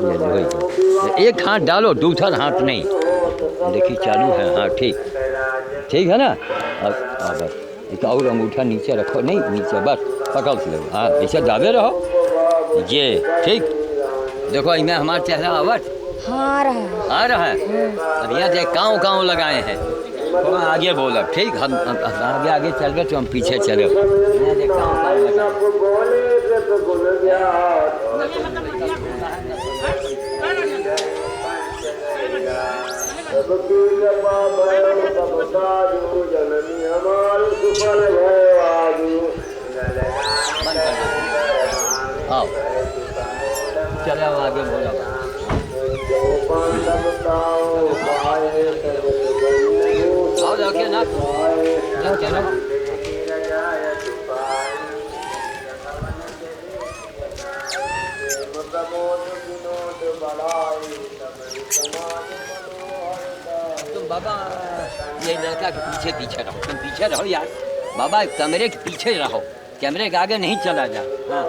ये लो ये एक हाथ डालो, दूसरा हाथ नहीं। देखिए चालू है, हाँ ठीक ठीक है ना। अब बस एक और अंगूठा नीचे रखो, नहीं नीचे बस पकड़ लो, हाँ ऐसे दाबे रहो, ये ठीक। देखो इनमें हमारा चेहरा आवाज आ रहा है। अब यहाँ से काँव काँव लगाए हैं, थोड़ा आगे बोलो ठीक। हम आगे आगे चल रहे तो हम पीछे चले। यहाँ से काँव काँव लगाए। आओ चले आओ आगे बोलो। आओ देखिए ना, चलो तुम बाबा ये लड़का के पीछे पीछे रहो, तुम पीछे रहो यार बाबा, कैमरे के पीछे रहो, कैमरे के आगे नहीं चला जा। हाँ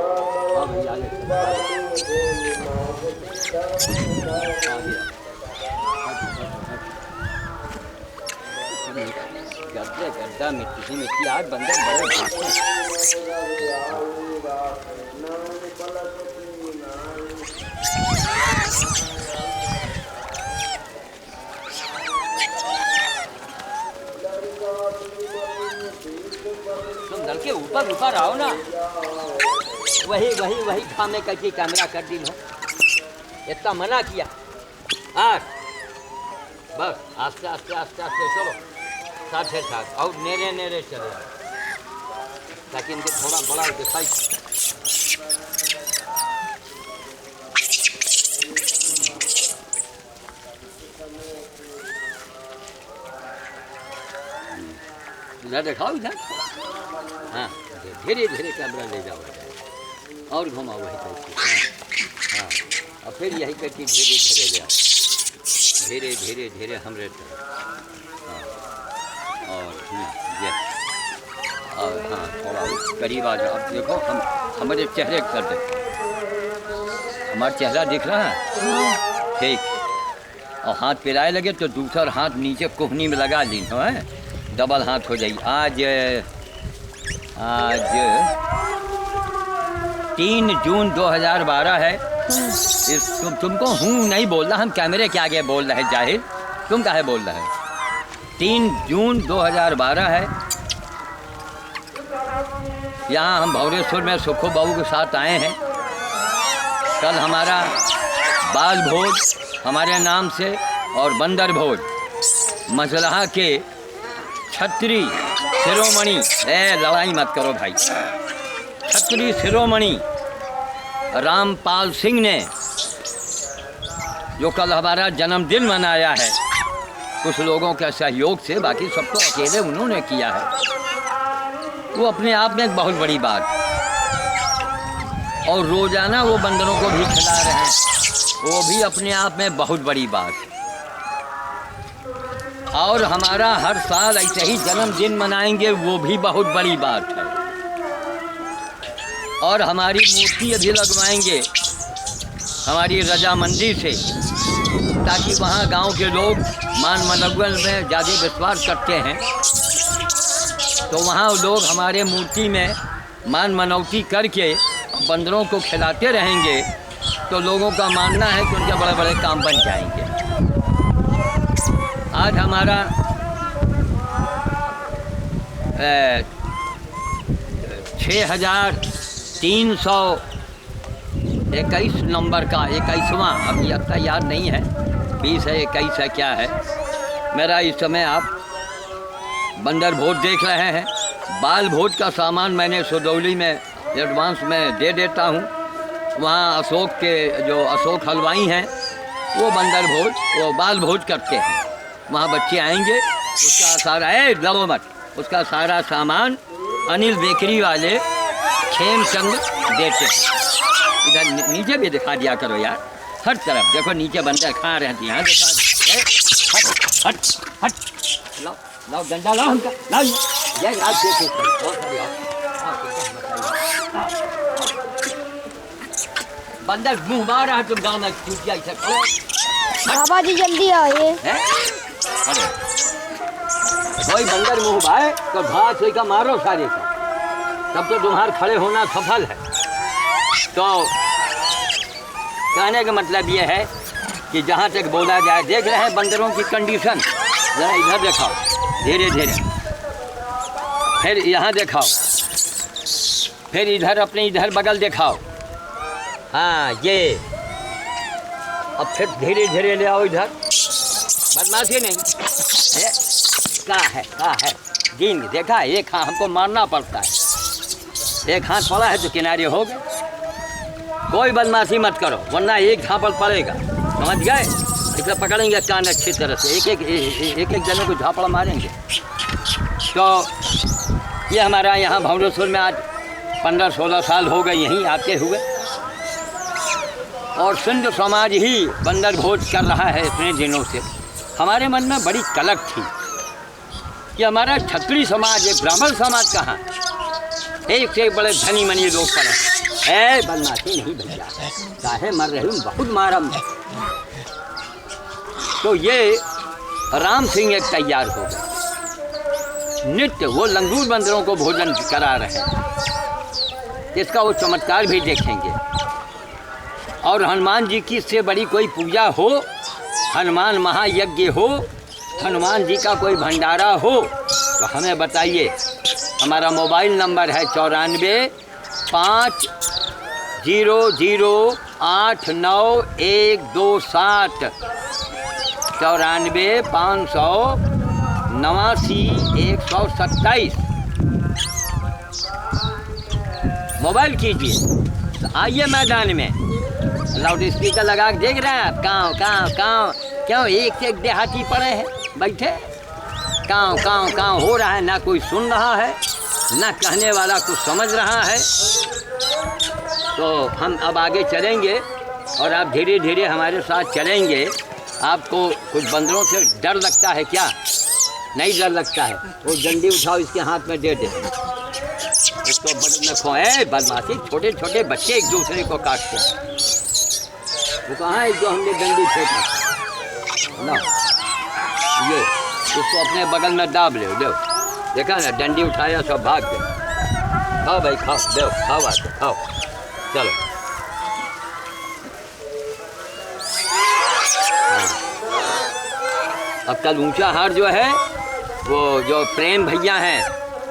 गड्ढे गड्ढा मिट्टी मिट्टी आज बंदर बड़े तुम दल के ऊपर ऊपर आओ ना। वही वही वही खामे करके कैमरा कर दी हो, इतना मना किया। बस आस्ते आस्ते आस्ते आस्ते चलो, साथ है साथ और नेरे नेरे चले ताकि इनके थोड़ा बड़ा दिखाई। इधर दिखाओ इधर, हाँ धीरे धीरे कैमरा ले जाओ और घुमाओ वही करके। हाँ और फिर यही करके धीरे धीरे ले आओ, धीरे धीरे धीरे हम रहते हैं। हाँ और ये और हाँ थोड़ा करीब आ जाओ। अब देखो हम हमारे चेहरे कर दे, हमारा चेहरा दिख रहा है ठीक। और हाथ पिराए लगे तो दूसरा हाथ नीचे कोहनी में लगा ली हो है, डबल हाथ हो जाएगी। आज 3 जून 2012 है। तुमको हूँ नहीं बोल रहा, हम कैमरे के आगे बोल रहे जाहिर, तुम काहे बोल रहे हो। 3 जून 2012 है। यहाँ हम भौरेश्वर में सुखो बाबू के साथ आए हैं। कल हमारा बाल भोज हमारे नाम से और बंदर भोज मजलहा के छत्री शिरोमणि, लड़ाई मत करो भाई, छत्री शिरोमणि रामपाल सिंह ने जो कल हमारा जन्मदिन मनाया है, कुछ लोगों के सहयोग से, बाकी सब तो अकेले उन्होंने किया है। वो अपने आप में एक बहुत बड़ी बात, और रोज़ाना वो बंदरों को भी खिला रहे हैं, वो भी अपने आप में बहुत बड़ी बात। और हमारा हर साल ऐसे ही जन्मदिन मनाएंगे, वो भी बहुत बड़ी बात है। और हमारी मूर्ति अभी लगवाएंगे हमारी रजामंदी से, ताकि वहाँ गांव के लोग मान मनोबल में ज़्यादा विश्वास करते हैं, तो वहाँ लोग हमारे मूर्ति में मान मनौती करके बंदरों को खिलाते रहेंगे, तो लोगों का मानना है कि उनके बड़े बड़े काम बन जाएंगे। आज हमारा 6321 नंबर का 21वां, अभी अक्का याद नहीं है, 20 है 21 है क्या है मेरा। इस समय आप बंदर भोज देख रहे हैं। बाल भोज का सामान मैंने सुदौली में एडवांस में दे देता हूँ। वहाँ अशोक के जो अशोक हलवाई हैं, वो बंदर भोज वो बाल भोज करते हैं। वहाँ बच्चे आएंगे, उसका सारा लड़ो मत, उसका सारा सामान अनिल बेकरी वाले खेमचंद देते हैं। इधर नीचे भी दिखा दिया करो यार, हर तरफ देखो नीचे बंदर खा रहे हैं, यहाँ दिखा। हट हट हट, लाओ लाओ डंडा लाओ हमका, लाओ जय रात देखे। बंदर मुंह मार रहा है तुम गाँव में चूतिया ऐसे खड़े। बाबा जी जल्दी आइए। अरे कोई बंदर मुंह भाए तो घास का मारो सारे का, तब तो तुम्हारा खड़े होना सफल है। तो कहने का मतलब ये है कि जहाँ तक बोला जाए, देख रहे हैं बंदरों की कंडीशन, जरा इधर दिखाओ धीरे धीरे, फिर यहाँ दिखाओ, फिर इधर अपने इधर बगल दिखाओ। हाँ ये, अब फिर धीरे धीरे ले आओ इधर, बदमाशी नहीं है। का है गिन देखा, एक हाथ हमको मारना पड़ता है, एक हाथ पड़ा है तो किनारे हो गए। कोई बदमाशी मत करो वरना एक झापड़ पड़ेगा, समझ गए? इसे पकड़ेंगे कान अच्छी तरह से, एक जने को झापड़ मारेंगे। तो ये हमारा यहाँ भवनेश्वर में आज 15-16 साल हो गए यहीं आते हुए, और सिंध समाज ही बंदर भोज कर रहा है इतने दिनों से। हमारे मन में बड़ी कलक थी कि हमारा क्षत्रिय समाज, एक ब्राह्मण समाज कहाँ, एक से एक बड़े धनी मनी लोग पड़े। बदमाशी नहीं भैया, चाहे मर रही हूँ, बहुत मारम। तो ये राम सिंह एक तैयार हो गए, नित्य वो लंगूर बंदरों को भोजन करा रहे हैं। इसका वो चमत्कार भी देखेंगे। और हनुमान जी की इससे बड़ी कोई पूजा हो, हनुमान महायज्ञ हो, हनुमान जी का कोई भंडारा हो तो हमें बताइए। हमारा मोबाइल नंबर है 94 500 89127, 94 589 127। मोबाइल कीजिए तो आइए मैदान में, लाउड स्पीकर लगा के देख रहे हैं आप, काँव क्यों एक से एक देहाती पड़े हैं बैठे, काँव हो रहा है, ना कोई सुन रहा है, ना कहने वाला कुछ समझ रहा है। तो हम अब आगे चलेंगे और आप धीरे धीरे हमारे साथ चलेंगे। आपको कुछ बंदरों से डर लगता है क्या? नहीं डर लगता है, वो डंडी उठाओ इसके हाथ में दे दे, इसको बटन में खोए। बदमाशी, छोटे छोटे बच्चे एक दूसरे को काटते हैं। वो कहाँ है जो हमने डंडी फेंका ना, ये इसको अपने बगल में दाब ले, दो देखा ना, डंडी उठाया सब भाग गए। खाओ भाई खाओ, दो खाओ, आते खाओ, चलो। अब कल ऊंचा हार जो है, वो जो प्रेम भैया हैं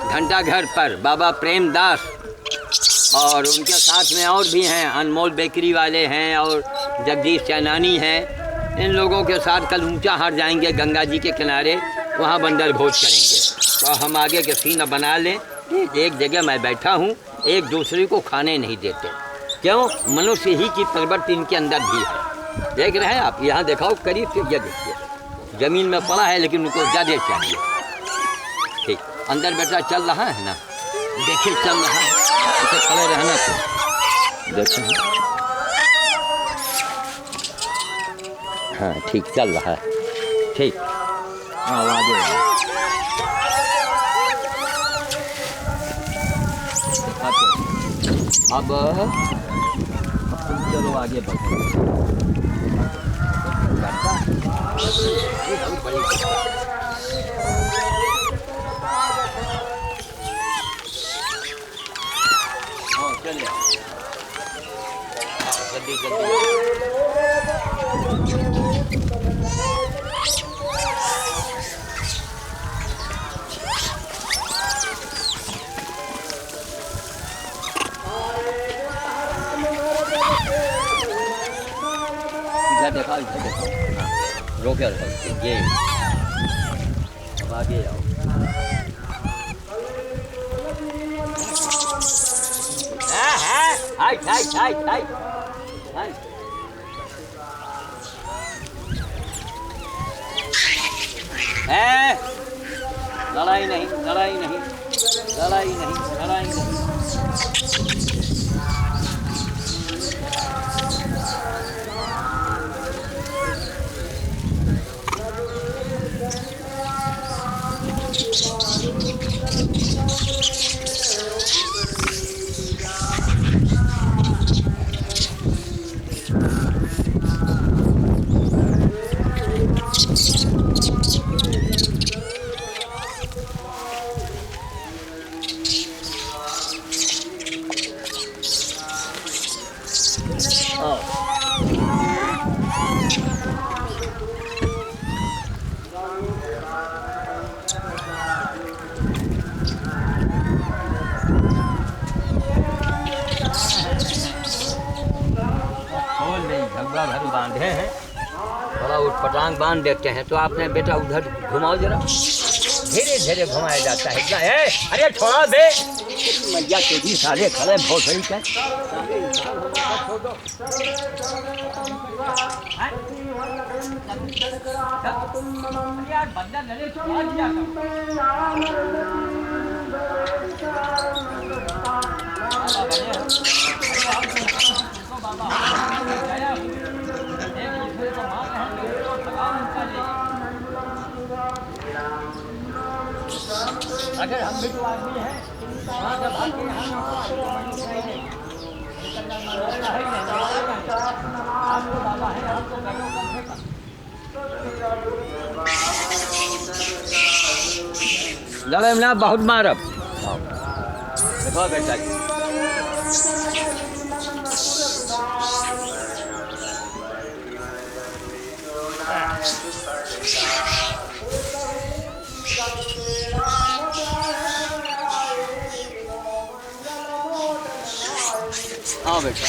घंटा घर पर, बाबा प्रेम दास, और उनके साथ में और भी हैं, अनमोल बेकरी वाले हैं और जगदीश चैनानी हैं। इन लोगों के साथ कल ऊंचा हार जाएंगे गंगा जी के किनारे, वहाँ बंदर भोज करेंगे। तो हम आगे के सीन बना लें। एक जगह मैं बैठा हूँ, एक दूसरे को खाने नहीं देते। क्यों? मनुष्य ही की प्रवृत्ति इनके अंदर भी है। देख रहे हैं आप, यहाँ दिखाओ करीब से, ये देखिए जमीन में पड़ा है लेकिन उनको ज़्यादा चाहिए। ठीक, अंदर बेटा चल रहा है ना, देखिए चल रहा है, इसे खड़े रहना तो देखिए। हाँ ठीक चल रहा है, ठीक। हाँ आगे अब चलो आगे बढ़ो। चलिए जल्दी जल्दी। देखा रोके ये अब आगे जाओ। लड़ाई नहीं, लड़ाई नहीं, लड़ाई नहीं, लड़ाई नहीं। झगड़ा भर बांधे हैं, थोड़ा उठपटांग बांध देते हैं। तो आपने बेटा उधर घुमाओ जरा, धीरे धीरे घुमाया जाता है। क्या है? अरे छोड़ा दे मैया के भी सारे खड़े बहुत सही है। अगर हम भी तो आदमी हैं, वहाँ से भाग के आपको बाबा है, आपको करो कम से कम। लड़े ना बहुत मारब देखो बेटा जी। हाँ बेटा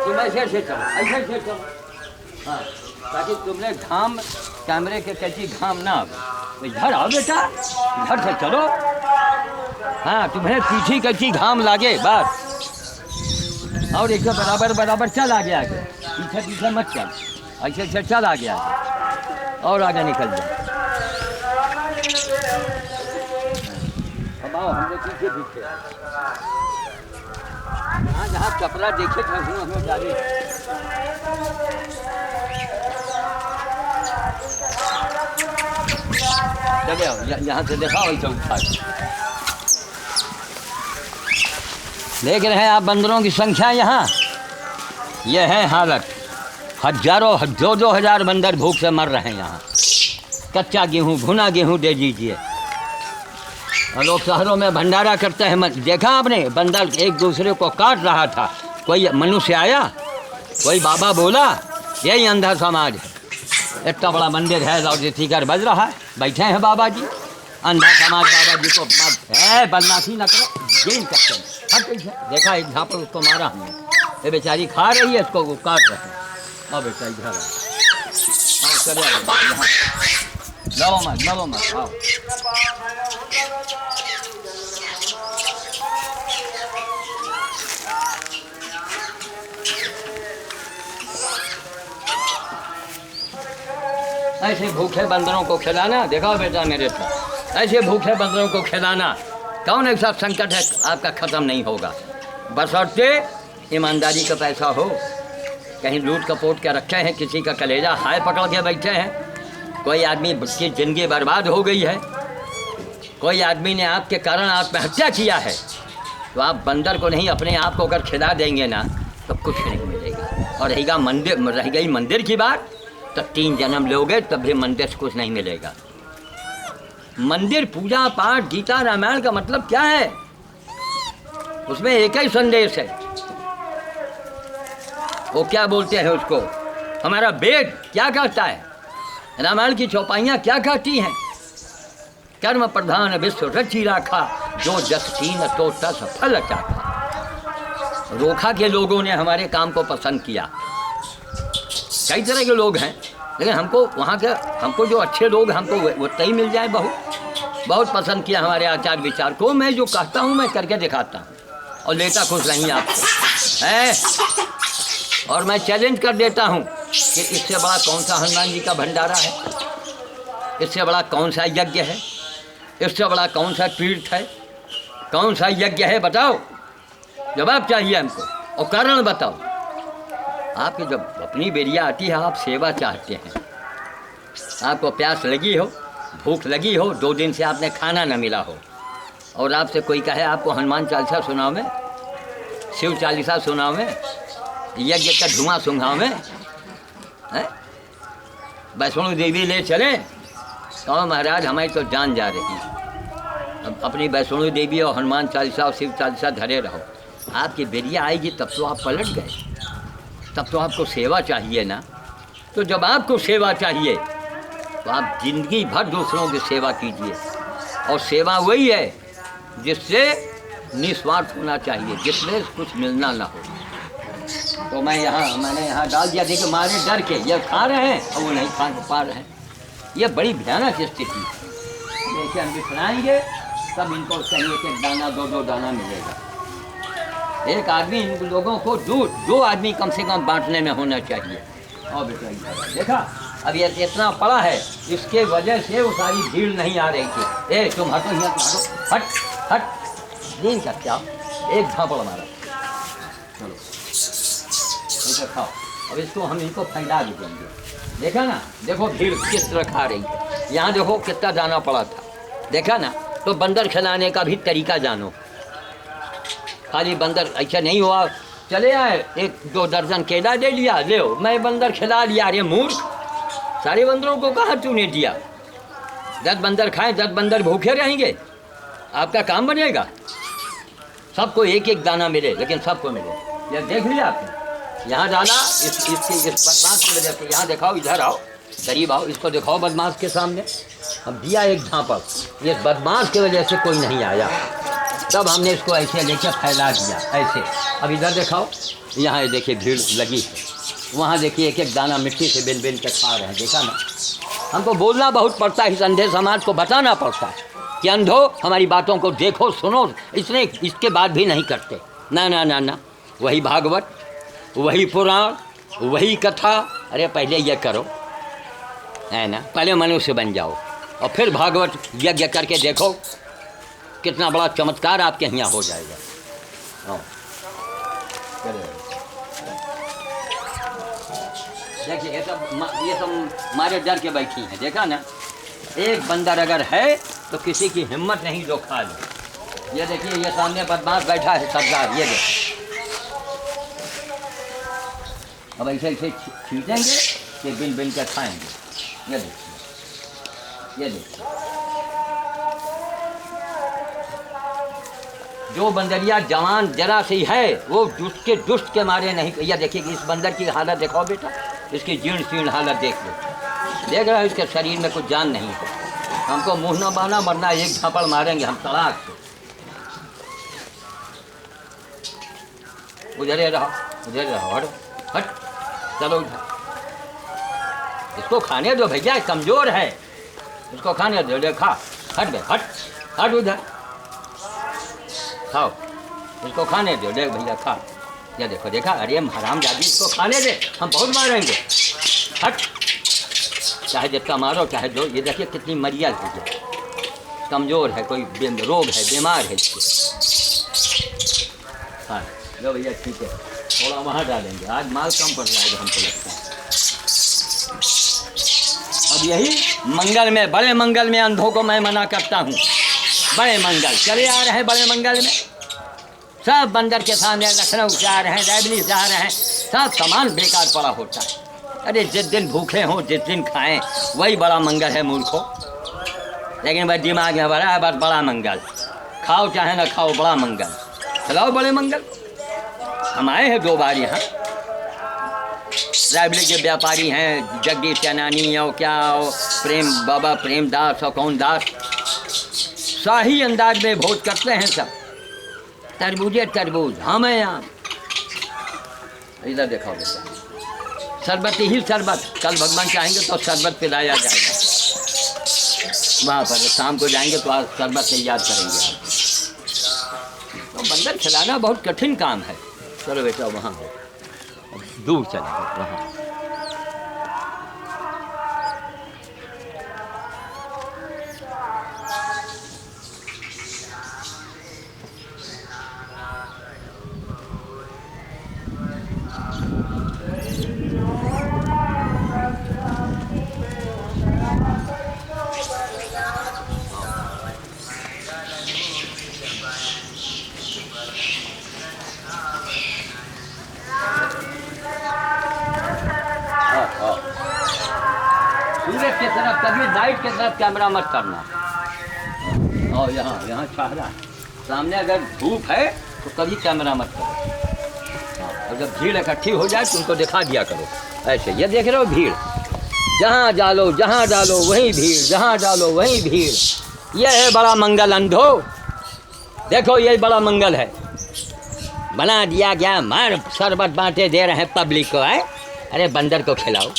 तुम ऐसे चलो, ऐसे चलो। हाँ, ताकि तुमने घाम कैमरे के कैसी घाम ना आवे। इधर आओ बेटा, इधर से चलो। हाँ, तुम्हें पीछे कैसी घाम लागे बस। और एक बराबर बराबर चल आगे आगे, पीछे पीछे मत चल, ऐसे ऐसे चल आगे आगे और आगे निकल जाए। अब आओ हमने पीछे पीछे जहाँ जहाँ कपड़ा देखे थे हमें डाले। चले यहाँ से देखा वही चौथा। देख रहे हैं आप बंदरों की संख्या यहाँ, ये है हालत। हजारों 2-2 हज़ार बंदर भूख से मर रहे हैं यहाँ। कच्चा गेहूँ भुना गेहूँ दे दीजिए। और लोग शहरों में भंडारा करते हैं। देखा आपने बंदर एक दूसरे को काट रहा था, कोई मनुष्य आया, कोई बाबा बोला? यही अंधा समाज है। इतना बड़ा मंदिर है, लाउड स्पीकर बज रहा है, बैठे हैं बाबा जी। अंधा समाज बाबा जी को बदमाशी न करो, गेम करते हैं। हट देखा एक झापड़ उसको मारा हमने, ये बेचारी खा रही है, इसको वो काट रहे हैं। और बेटा इधर आओ, लड़ो मत आओ। ऐसे भूखे बंदरों को खिलाना, देखो बेटा मेरे साथ, ऐसे भूखे बंदरों को खिलाना कौन एक साथ संकट है आपका ख़त्म नहीं होगा। बशर्ते ईमानदारी का पैसा हो। कहीं लूट कपोट के रखे हैं, किसी का कलेजा हाय पकड़ के बैठे हैं, कोई आदमी की ज़िंदगी बर्बाद हो गई है, कोई आदमी ने आपके कारण आत्महत्या किया है, तो आप बंदर को नहीं अपने आप को अगर खिला देंगे ना तो कुछ नहीं मिलेगा। और रह गई मंदिर की बात, तो 3 जन्म लोगे तब भी मंदिर से कुछ नहीं मिलेगा। मंदिर पूजा पाठ गीता रामायण का मतलब क्या है? उसमें एक ही संदेश है। वो क्या बोलते हैं उसको, हमारा वेद क्या कहता है, रामायण की चौपाइयाँ क्या कहती हैं? कर्म प्रधान विश्व रची राखा, जो जस कीन तो तस फल चाखा। रोखा के लोगों ने हमारे काम को पसंद किया। कई तरह के लोग हैं, लेकिन हमको वहाँ के हमको जो अच्छे लोग हमको वो तय मिल जाए, बहुत पसंद किया हमारे आचार विचार को। मैं जो कहता हूँ मैं करके दिखाता हूँ और लेता खुश नहीं आपको है। और मैं चैलेंज कर देता हूँ कि इससे बड़ा कौन सा हनुमान जी का भंडारा है, इससे बड़ा कौन सा यज्ञ है, इससे बड़ा कौन सा तीर्थ है, कौन सा यज्ञ है? बताओ, जवाब चाहिए हमको और कारण बताओ। आपकी जब अपनी बेरिया आती है, आप सेवा चाहते हैं, आपको प्यास लगी हो, भूख लगी हो, 2 दिन से आपने खाना न मिला हो, और आपसे कोई कहे आपको हनुमान चालीसा सुनाओ में, शिव चालीसा सुनाओ में, यज्ञ का धुआं सुंघाओ में, वैष्णो देवी ले चले तो महाराज हमारी तो जान जा रही है। अब अपनी वैष्णो देवी और हनुमान चालीसा और शिव चालीसा धरे रहो, आपकी बेरिया आएगी तब तो आप पलट गए, तब तो आपको सेवा चाहिए ना। तो जब आपको सेवा चाहिए तो आप जिंदगी भर दूसरों की सेवा कीजिए, और सेवा वही है जिससे निस्वार्थ होना चाहिए, जिसमें कुछ मिलना ना हो। तो मैंने यहाँ डाल दिया, देखिए मारे डर के ये खा रहे हैं और वो नहीं खा पा रहे हैं। ये बड़ी भयानक स्थिति है। जैसे हम बिखराएंगे तब इनको कहीं एक दाना 2 दाना मिलेगा। एक आदमी इन लोगों को 2 आदमी कम से कम बांटने में होना चाहिए। और बेटा देखा अब ये इतना पड़ा है, इसके वजह से वो सारी भीड़ नहीं आ रही थी। ए तुम हटो, यहाँ हटो, हट हट, दिन का क्या एक झापड़ मारा, चलो ऐसा खाओ। अब इसको हम इनको फैला भी देंगे। देखा ना, देखो भीड़ किस तरह खा रही है। यहाँ देखो कितना दाना पड़ा था, देखा ना। तो बंदर खिलाने का भी तरीका जानो। खाली बंदर ऐसा नहीं हुआ चले आए 1-2 दर्जन केला दे लिया, ले मैं बंदर खिला लिया। अरे मूर्ख, सारे बंदरों को कहाँ तूने दिया? 10 बंदर खाएं, 10 बंदर भूखे रहेंगे? आपका काम बनेगा? सबको 1-1 दाना मिले, लेकिन सबको मिले। यह देख लिया आपने? यहाँ डाला इस बदमाश की वजह से। यहाँ दिखाओ, इधर आओ, करीब आओ, इसको दिखाओ बदमाश के सामने। अब दिया एक झापड़, ये बदमाश की वजह से कोई नहीं आया, तब हमने इसको ऐसे लेकर फैला दिया ऐसे। अब इधर दिखाओ, यहाँ देखिए भीड़ लगी है, वहाँ देखिए 1-1 दाना मिट्टी से बिन बिन के खा रहे हैं। देखा ना, हमको बोलना बहुत पड़ता है, इस अंधे समाज को बताना पड़ता है कि अंधो हमारी बातों को देखो सुनो, इसके बाद भी नहीं करते। ना ना ना ना, वही भागवत, वही पुराण, वही कथा। अरे पहले ये करो, है ना, पहले मनुष्य बन जाओ और फिर भागवत यज्ञ करके देखो, कितना बड़ा चमत्कार आपके यहाँ हो जाएगा। देखिए ये सब मारे डर के बैठी हैं। देखा ना, एक बंदर अगर है तो किसी की हिम्मत नहीं जो खा ले। ये देखिए ये सामने बदमाश बैठा है सरदार, ये देखिए। अब ऐसे ऐसे छीटेंगे कि बिन बिन कर खाएंगे। ये देखिए, ये देखिए, जो बंदरिया जवान जरा सी है वो दुष्ट के मारे नहीं। यह देखिए कि इस बंदर की हालत देखो बेटा, इसकी जीर्ण शीर्ण हालत देख लो। देख रहा है इसके शरीर में कुछ जान नहीं है। हमको मुँह न बाना, मरना एक झापड़ मारेंगे हम तड़ाक से। उधर रहो, हट हट, चलो उधर। इसको खाने दो भैया, कमज़ोर है, इसको खाने दो। देखा, हट बे, हट हट, उधर खाओ, इसको खाने दो। देख भैया खा, ये देखो, देखा, अरे हरामजादी, इसको खाने दे, हम बहुत मारेंगे। हट, चाहे जितना मारो चाहे दो। ये देखिए कितनी मरियल है, ये कमज़ोर है, कोई रोग है, बीमार है इसको। हाँ लो भैया, ठीक है, थोड़ा वहाँ डालेंगे, आज माल कम पड़ जाएगा हमको लगता है। अब यही मंगल में, बड़े मंगल में अंधों को मैं मना करता हूँ। बड़े मंगल चले आ रहे हैं, बड़े मंगल में सब बंदर के सामने लखनऊ जा रहे हैं, रायबरेली जा रहे हैं, सब सामान बेकार पड़ा होता है। अरे जिस दिन भूखे हों, जिस दिन खाएं, वही बड़ा मंगल है मूर्खों। लेकिन भाई दिमाग में बड़ा है, बस बड़ा मंगल, खाओ चाहे ना खाओ, बड़ा मंगल चलाओ, बड़े मंगल। हम आए हैं 2 बार यहाँ, रायबरेली के व्यापारी हैं, जगदीश चनानी और क्या प्रेम बाबा प्रेमदास और कौन दास, शाही अंदाज में भोज करते हैं सब। तरबूजे तरबूज, हमें यहाँ इधर देखो बेटा, शरबत ही शरबत। कल भगवान चाहेंगे तो शरबत पिलाया जाएगा वहाँ पर। शाम को जाएंगे तो आज शरबत से याद करेंगे। तो बंदर खिलाना बहुत कठिन काम है। चलो बेटा वहाँ दूर चले वहाँ। सूरज की तरफ, कभी लाइट की तरफ कैमरा मत करना। और यहाँ छाहरा है, सामने अगर धूप है तो कभी कैमरा मत करो। और जब भीड़ इकट्ठी हो जाए तो उनको दिखा दिया करो ऐसे। ये देख रहे हो भीड़, जहाँ डालो वहीं भीड़, जहाँ डालो वहीं भीड़। यह है बड़ा मंगल अंधो। देखो ये बड़ा मंगल है, बना दिया गया। मार शरबत बांटे दे रहे हैं पब्लिक को है। अरे बंदर को खिलाओ।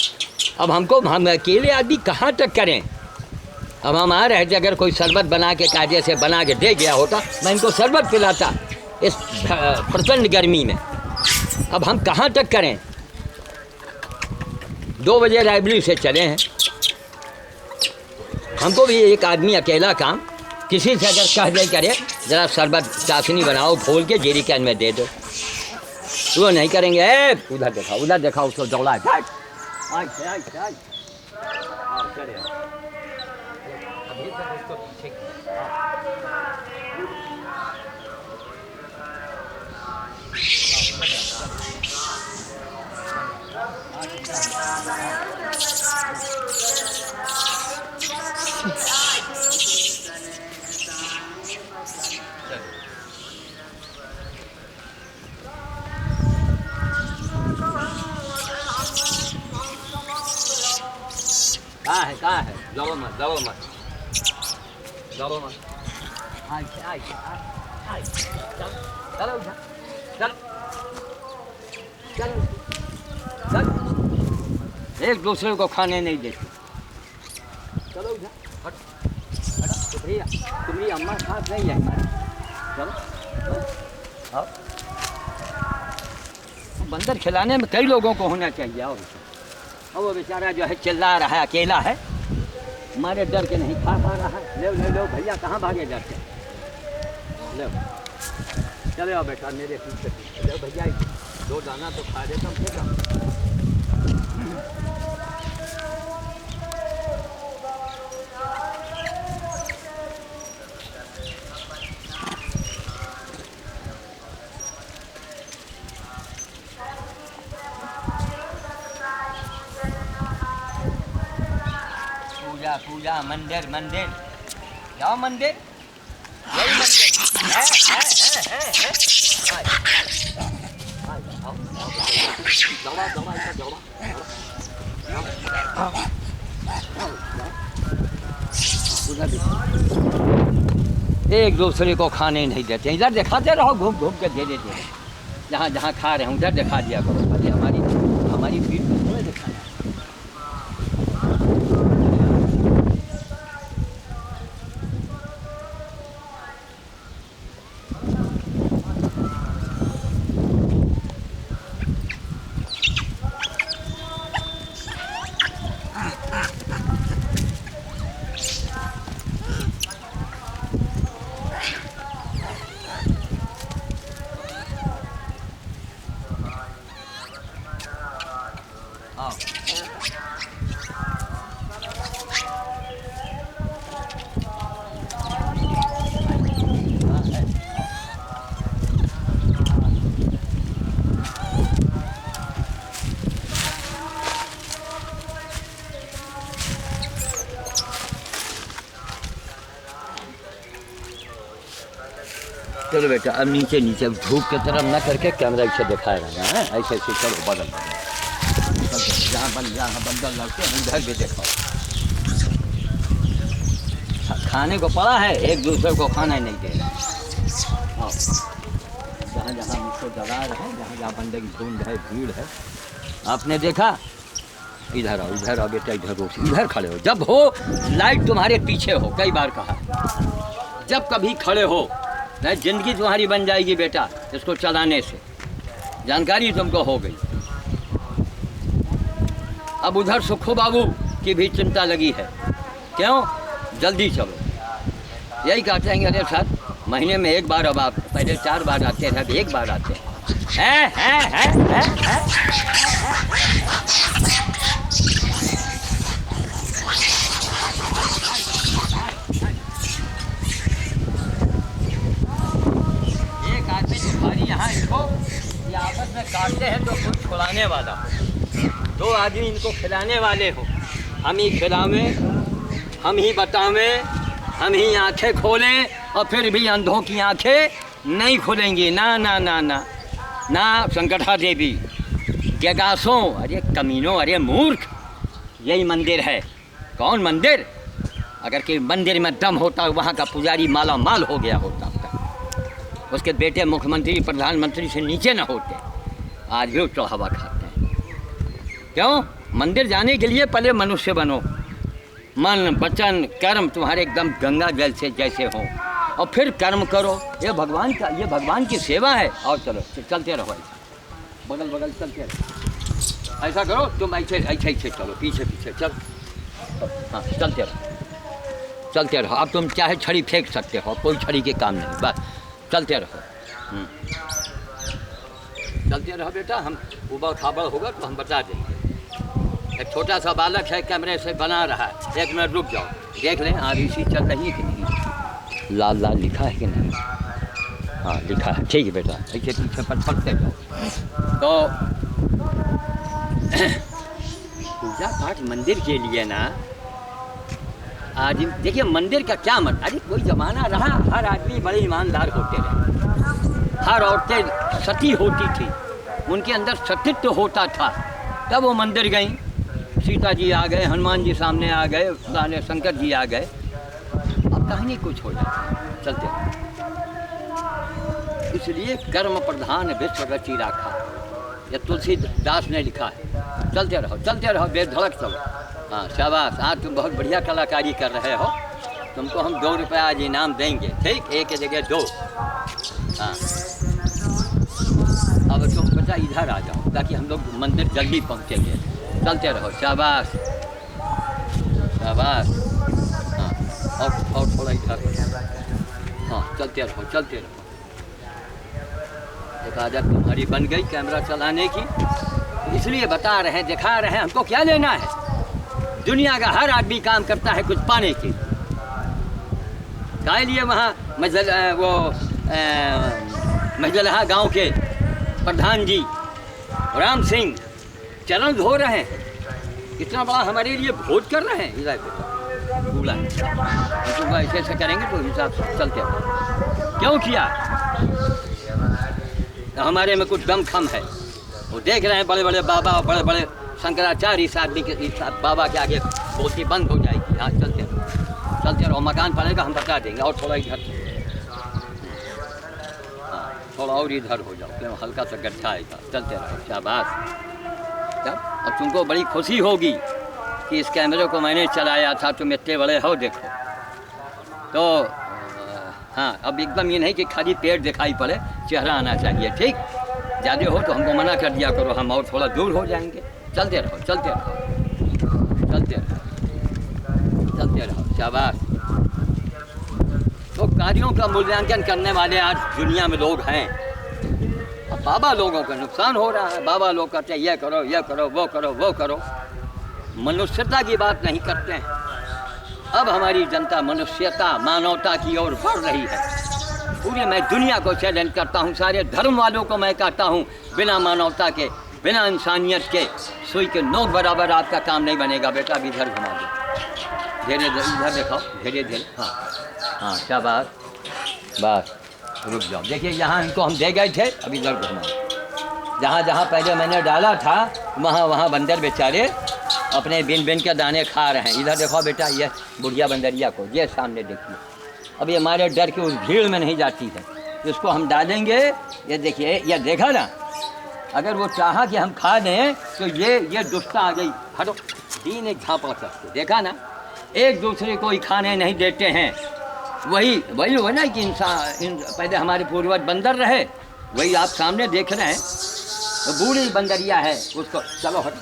अब हम अकेले आदमी कहाँ तक करें। अब हम आ रहे थे, अगर कोई शरबत बना के कायदे से बना के दे गया होता, मैं इनको शरबत पिलाता इस प्रचंड गर्मी में। अब हम कहाँ तक करें। 2 बजे लाइब्रेरी से चले हैं। हमको भी एक आदमी अकेला काम, किसी से अगर कह दे करे ज़रा शरबत चाशनी बनाओ घोल के जेरी कैन में दे दो, वो नहीं करेंगे। उधर दिखाओ उसको दौड़ा चले अभी तक उसको पीछे कहाँ है जाओ मत चल। एक दूसरे को खाने नहीं देते। चलो उधर तुम्हारी अम्मा साथ नहीं है। चलो बंदर खिलाने में कई लोगों को होना चाहिए। और वो बेचारा जो है चिल्ला रहा है, अकेला है, हमारे डर के नहीं खा पा रहा है। ले भैया कहाँ भागे जाते हैं। ले चले आओ बेटा मेरे पीछे। ले भैया 2 दाना तो खा देता हूँ। पूजा मंदिर जाओ मंदिर, यही मंदिर एक दूसरे को खाने नहीं देते। इधर दिखाते रहो घूम के धीरे जहाँ खा रहे हैं उधर दिखा दिया करो। हमारी भीड़ को थोड़ा दिखाना। चलो बेटा अब नीचे धूप की तरफ ना करके कैमरा ऐसे दिखाए रहना है। ऐसे चलो बदल जहाँ बंदर लगते हैं उधर भी दिखाओ। खाने को पड़ा है, एक दूसरे को खाना नहीं दे रहा। जहाँ मुझको दबा रहे हैं, जहाँ बंदे की झुंड है, भीड़ है। आपने देखा इधर आओ बेटा, इधर खड़े हो। जब हो लाइट तुम्हारे पीछे हो, कई बार कहा, जब कभी खड़े हो नहीं जिंदगी तुम्हारी बन जाएगी बेटा। इसको चलाने से जानकारी तुमको हो गई। अब उधर सुखो बाबू की भी चिंता लगी है। क्यों? जल्दी चलो। यही कहते हैं अरे सर महीने में 1 बार, अब आप पहले 4 बार आते थे, अब 1 बार आते हैं। एक आदमी हमारी यहाँ इनको ये आपस में काटते हैं तो कुछ खिलाने वाला, दो आदमी इनको खिलाने वाले हो, हम ही खिलावें, हम ही बतावें, हम ही आंखें खोलें और फिर भी अंधों की आंखें नहीं खुलेंगी। ना ना ना ना ना संकटा देवी, जगासों, अरे कमीनों, अरे मूर्ख, यही मंदिर है। कौन मंदिर? अगर कि मंदिर में दम होता वहाँ का पुजारी माला माल हो गया होता, उसके बेटे मुख्यमंत्री प्रधानमंत्री से नीचे ना होते, आज भी चढ़ावा खाते हैं। क्यों? मंदिर जाने के लिए पहले मनुष्य बनो, मन वचन कर्म तुम्हारे एकदम गंगा जल से जैसे हो, और फिर कर्म करो। ये भगवान का, ये भगवान की सेवा है। और चलो चलते रहो, ऐसा बगल बगल चलते रहो, ऐसा करो तुम, ऐसे ऐसे ऐसे चलो, पीछे पीछे चल, हाँ चलते रहो, चलते रहो। अब तुम चाहे छड़ी फेंक सकते हो, कोई छड़ी के काम नहीं, बस चलते रहो। चलते रहो बेटा, हम उबड़ खाबड़ होगा तो हम बता देंगे। एक छोटा सा बालक है, कैमरे से बना रहा है, 1 मिनट रुक जाओ, देख लें आरईसी चल रही है कि नहीं, लाल लाल लिखा है कि नहीं। हाँ लिखा है, ठीक है बेटा, ऐसे पीछे पर पढ़ते जाओ। तो पूजा पाठ मंदिर के लिए ना, आज देखिए मंदिर का क्या मतलब, अरे कोई ज़माना रहा हर आदमी बड़े ईमानदार होते रहे, हर औरतें सती होती थी, उनके अंदर सतीत्व होता था, तब वो मंदिर गई। सीता जी आ गए, हनुमान जी सामने आ गए, खुदा शंकर जी आ गए, अब कहानी कुछ हो जाती। चलते इसलिए कर्म प्रधान विश्व रची राखा, ये तुलसीदास ने लिखा है। चलते रहो बेधड़क चलो। हाँ शाबाश, आज तुम बहुत बढ़िया कलाकारी कर रहे हो, तुमको हम 2 रुपया आज इनाम देंगे, ठीक, एक जगह 2। हाँ अब तुम बच्चा इधर आ जाओ ताकि हम लोग मंदिर जल्दी पहुँचेंगे। चलते रहो, शाबाश शाबाश। हाँ और थोड़ा इधर, हाँ चलते रहो। एक आदत तुम्हारी बन गई कैमरा चलाने की, इसलिए बता रहे हैं, दिखा रहे हैं, हमको क्या लेना है। दुनिया का हर आदमी काम करता है कुछ पाने के लिए। वहाँ मजलहा गांव के प्रधान जी राम सिंह चरण धो रहे हैं, इतना बड़ा हमारे लिए भोज कर रहे हैं। इधर बोला तो ऐसे ऐसे करेंगे तो हिसाब से चलते हैं। क्यों किया? तो हमारे में कुछ दम खम है। वो देख रहे हैं बड़े बड़े बाबा और बड़े बड़े शंकराचार्य, इस आदमी के बाबा के आगे बोलती बंद हो जाएगी। हाँ चलते रहो, मकान पड़ेगा हम बता देंगे। और थोड़ा इधर, हाँ थोड़ा और इधर हो जाओ, क्यों हल्का सा गड्ढा आएगा। चलते रहो, शाबाश। अब तुमको बड़ी खुशी होगी कि इस कैमरे को मैंने चलाया था, तुम इतने बड़े हो देखो। तो हाँ अब एकदम ये नहीं कि खाली पेट दिखाई पड़े, चेहरा आना चाहिए, ठीक। ज़्यादा हो तो हमको मना कर दिया करो, हम और थोड़ा दूर हो जाएंगे। चलते रहो, शाबाश। तो कार्यों का मूल्यांकन करने वाले आज दुनिया में लोग हैं। अब बाबा लोगों का नुकसान हो रहा है, बाबा लोग कहते हैं ये करो, वो करो, मनुष्यता की बात नहीं करते हैं। अब हमारी जनता मनुष्यता, मानवता की ओर बढ़ रही है। पूरी मैं दुनिया को चैलेंज करता हूँ, सारे धर्म वालों को मैं कहता हूँ, बिना मानवता के, बिना इंसानियत के सुई के नोक बराबर आपका काम नहीं बनेगा। बेटा अब इधर घुमा दो, धीरे इधर दिखाओ, धीरे। हाँ शाबाश, बस रुक जाओ। देखिए यहाँ इनको हम दे गए थे, अब इधर घुमाओ। जहाँ पहले मैंने डाला था वहाँ बंदर बेचारे अपने बिन के दाने खा रहे हैं। इधर देखो बेटा, ये बुढ़िया बंदरिया को, ये सामने देखिए। अब ये हमारे डर के उस भीड़ में नहीं जाती है, इसको हम डालेंगे। ये देखिए, ये देखा ना, अगर वो चाहा कि हम खा दें तो ये दुष्टा आ गई, हटो, 3 एक झापड़ सकते, देखा ना, एक दूसरे को ही खाने नहीं देते हैं। वही हो ना कि इंसान पहले हमारे पूर्वज बंदर रहे, वही आप सामने देख रहे हैं। तो बूढ़ी बंदरिया है, उसको चलो हटो,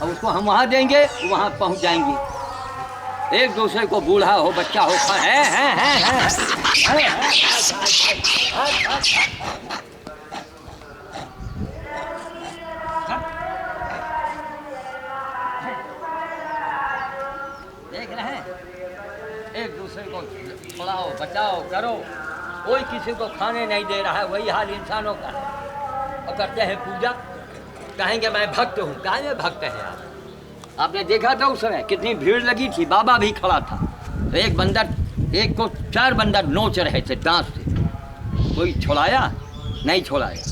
अब उसको हम वहाँ देंगे, वहाँ पहुँच जाएंगी। एक दूसरे को, बूढ़ा हो बच्चा हो, है। देख रहे हैं, एक दूसरे को छुड़ाओ, बचाओ, करो। कोई किसी को खाने नहीं दे रहा है, वही हाल इंसानों का है। और करते हैं पूजा, कहेंगे मैं भक्त हूँ। कहाँ में भक्त है आप? आपने देखा था उस समय कितनी भीड़ लगी थी, बाबा भी खड़ा था। तो एक को 4 बंदर नोच रहे थे दांत से, कोई छुड़ाया नहीं छुड़ाया।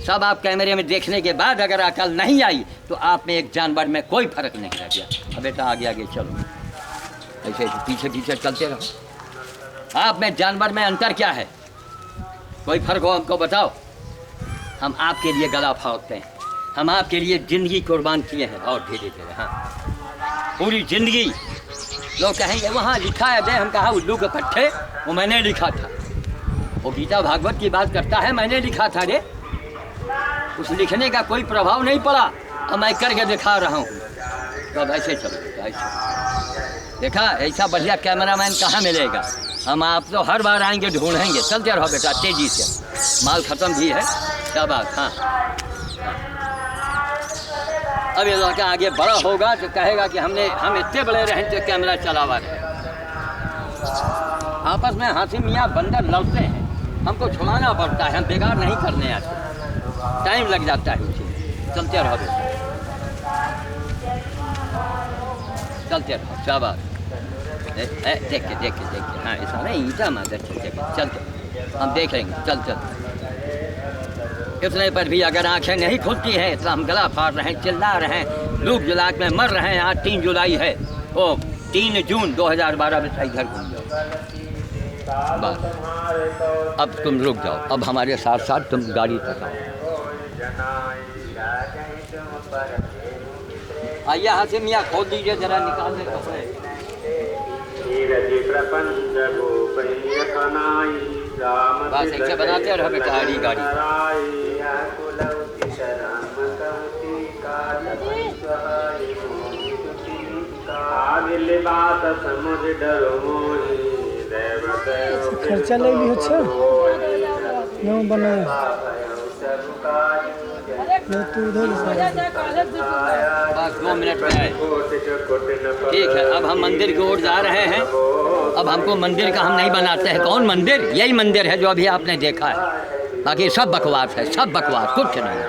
सब आप कैमरे में देखने के बाद अगर अकल नहीं आई तो आप में एक जानवर में कोई फर्क नहीं रह गया। अब बेटा आगे आगे चलो, ऐसे पीछे पीछे चलते रहो। आप में जानवर में अंतर क्या है? कोई फर्क हो हमको बताओ। हम आपके लिए गला फाड़ते हैं, हम आपके लिए ज़िंदगी कुर्बान किए हैं। और धीरे धीरे हाँ, पूरी ज़िंदगी। लोग कहेंगे वहाँ लिखा है जय, हम कहा उल्लू के पट्टे, वो मैंने लिखा था। वो गीता भागवत की बात करता है, मैंने लिखा था रे। उस लिखने का कोई प्रभाव नहीं पड़ा, अब मैं करके दिखा रहा हूँ। तो अब ऐसे चलो, ऐसे देखा, ऐसा बढ़िया कैमरामैन कहाँ मिलेगा? हम आप तो हर बार आएंगे, ढूंढेंगे। चलते रहो बेटा तेजी से, माल ख़त्म भी है। क्या बात? हाँ, अब ये लड़का आगे बड़ा होगा तो कहेगा कि हम इतने बड़े रहे तो कैमरा चलावा रहे। आपस में हाथी मियाँ बंदर लड़ते हैं, हमको छुड़ाना पड़ता है, हम बेकार नहीं करने आते, टाइम लग जाता है उसे। चलते रहो बेटा, चलते रहो। शाबाश, देख के हाँ, ऐसा नहीं ईटा मादर। चलते हम देख लेंगे। चल इतने पर भी अगर आंखें नहीं खुलती हैं तो हम गला फाड़ रहे हैं, चिल्ला रहे हैं, लोग जुलाक में मर रहे हैं। आज 3 जुलाई है, वो 3 जून 2012 में सही घर घूम जाओ बस। अब तुम रुक जाओ, अब हमारे साथ साथ तुम गाड़ी तक आओ। आइए हाथी मियाँ, खोल दीजिए जरा, निकाल दे कपड़े। बस ऐसे बनाते रहो बेटा, गाड़ी खर्चा ले ली अच्छा न बना तू उधर बस 2 मिनट में आए। ठीक है, अब हम मंदिर की ओर जा रहे हैं। अब हमको मंदिर का हम नहीं बनाते हैं। कौन मंदिर? यही मंदिर है जो अभी आपने देखा है, बाकी सब बकवास है, सब बकवास, कुछ नहीं।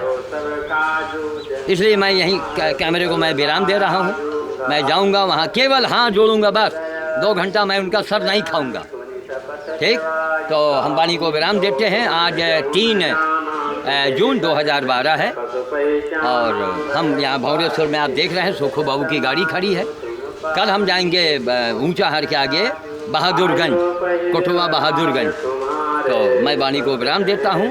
इसलिए मैं यहीं कैमरे को मैं विराम दे रहा हूँ। मैं जाऊँगा वहाँ, केवल हाथ जोड़ूँगा बस। 2 घंटा मैं उनका सर नहीं खाऊँगा। ठीक, तो हम वाणी को विराम देते हैं। आज 3 जून 2012 है और हम यहाँ भौरेश्वर में आप देख रहे हैं सुखो बाबू की गाड़ी खड़ी है। कल हम जाएंगे ऊंचाहार के आगे बहादुरगंज, कोटवा बहादुरगंज। तो मैं वाणी को विराम देता हूँ।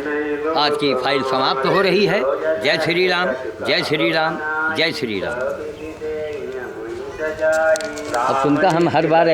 आज की फाइल समाप्त हो रही है। जय श्री राम, जय श्री राम, जय श्री राम। अब तुमका हम हर बार